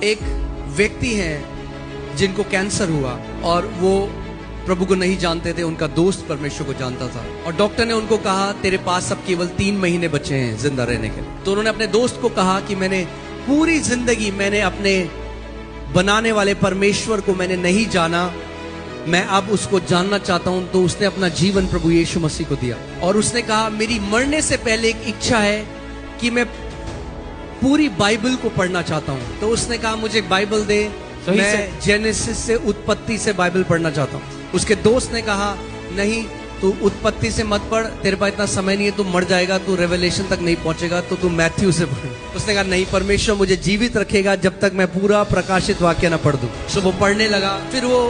एक व्यक्ति हैं जिनको कैंसर हुआ और वो प्रभु को नहीं जानते थे, उनका दोस्त परमेश्वर को जानता था और डॉक्टर ने उनको कहा तेरे पास अब केवल 3 महीने बचे हैं जिंदा रहने के लिए। तो उन्होंने अपने दोस्त को कहा कि मैंने पूरी जिंदगी मैंने अपने बनाने वाले परमेश्वर को मैंने नहीं जाना, मैं अब उसको जानना चाहता हूं। तो उसने अपना जीवन प्रभु यीशु मसीह को दिया और उसने कहा मेरी मरने से पहले एक इच्छा है कि मैं पूरी बाइबल को पढ़ना चाहता हूं। तो उसने कहा मुझे बाइबल दे, मैं जेनेसिस से उत्पत्ति से बाइबल पढ़ना चाहता हूं। उसके दोस्त ने कहा नहीं, तू उत्पत्ति से मत पढ़, तेरे पास इतना समय नहीं है, तू मर जाएगा, तू रेवलेशन तक नहीं पहुंचेगा, तो तू मैथ्यू से पढ़। उसने कहा नहीं, परमेश्वर मुझे जीवित रखेगा जब तक मैं पूरा प्रकाशित वाक्य ना पढ़ दूं। सो वो पढ़ने लगा, फिर वो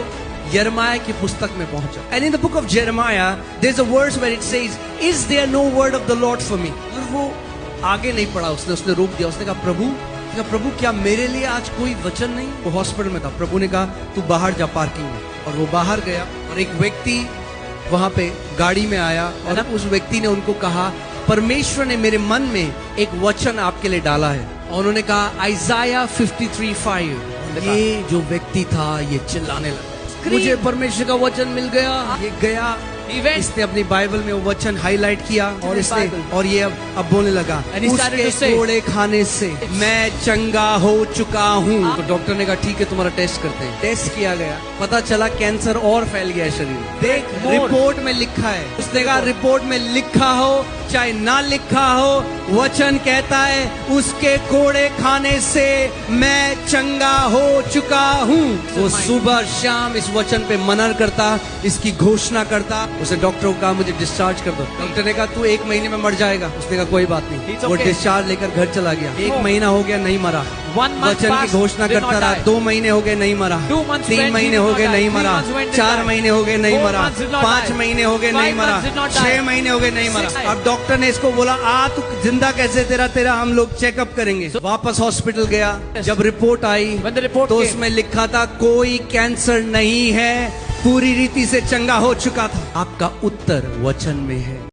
यिर्मयाह की पुस्तक में पहुंचा। And in the book of Jeremiah there is a verse where it says is there no word of the lord for me. और वो आगे नहीं पढ़ा, उसने रोक दिया। उसने कहा प्रभु क्या मेरे लिए आज कोई वचन नहीं? वो हॉस्पिटल में था। प्रभु ने कहा तू बाहर जा पार्किंग में। और वो बाहर गया और एक व्यक्ति वहां पे गाड़ी में आया और उस व्यक्ति ने उनको कहा परमेश्वर ने मेरे मन में एक वचन आपके लिए डाला है। और उन्होंने कहा आइजाया 53:5। ये जो व्यक्ति था ये चिल्लाने लगा, मुझे परमेश्वर का वचन मिल गया। ये गया, इसने अपनी बाइबल में वो वचन हाईलाइट किया और इसने और ये अब बोलने लगा उसके कोड़े खाने से मैं चंगा हो चुका हूँ। तो डॉक्टर ने कहा ठीक है तुम्हारा टेस्ट करते हैं। टेस्ट किया गया, पता चला कैंसर और फैल गया शरीर में। देख रिपोर्ट में लिखा है। उसने कहा रिपोर्ट में लिखा हो चाहे ना लिखा हो, वचन कहता है उसके कोड़े खाने से मैं चंगा हो चुका हूँ। वो सुबह शाम इस वचन पे मनन करता, इसकी घोषणा करता। उसे डॉक्टर को कहा मुझे डिस्चार्ज कर दो। डॉक्टर ने कहा तू 1 महीने में मर जाएगा। उसने कहा कोई बात नहीं। वो डिस्चार्ज लेकर घर चला गया। 1 महीना हो गया नहीं मरा, वचन की घोषणा करता रहा। 2 महीने हो गए नहीं मरा, 3 महीने हो गए नहीं मरा, 4 महीने हो गए नहीं मरा, 5 महीने हो गए नहीं मरा, 6 महीने हो गए नहीं मरा। अब डॉक्टर ने इसको बोला आ तू जिंदा कैसे, तेरा हम लोग चेकअप करेंगे। वापस हॉस्पिटल गया। जब रिपोर्ट आई तो उसमें लिखा था कोई कैंसर नहीं है, पूरी रीति से चंगा हो चुका था। आपका उत्तर वचन में है।